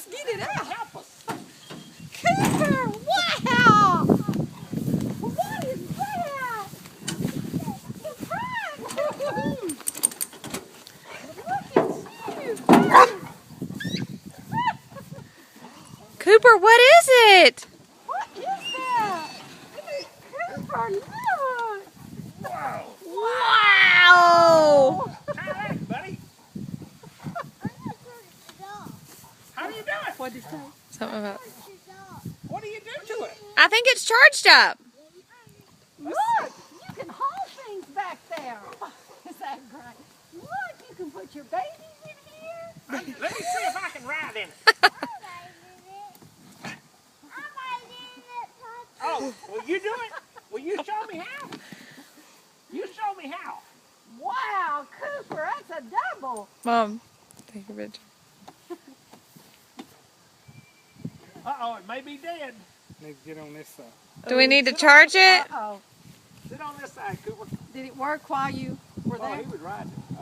Let's get it out. Help us. Cooper, wow! What is that? It's right. Look at you. Cooper, what is it? What is that? Cooper, look. Wow. Wow! Try that, buddy. How do you do it? What did you say? Something about. What do you do to it? I think it's charged up. Look, you can haul things back there. Is that great? Look, you can put your babies in here. Let me see if I can ride in it. Oh, will you do it? Will you show me how? You show me how. Wow, Cooper, that's a double. Mom, take a picture. Uh-oh, it may be dead. Need to get on this side. Do we need to charge it? Uh-oh. Sit on this side, Cooper. Did it work while you were Oh, there? he was riding it.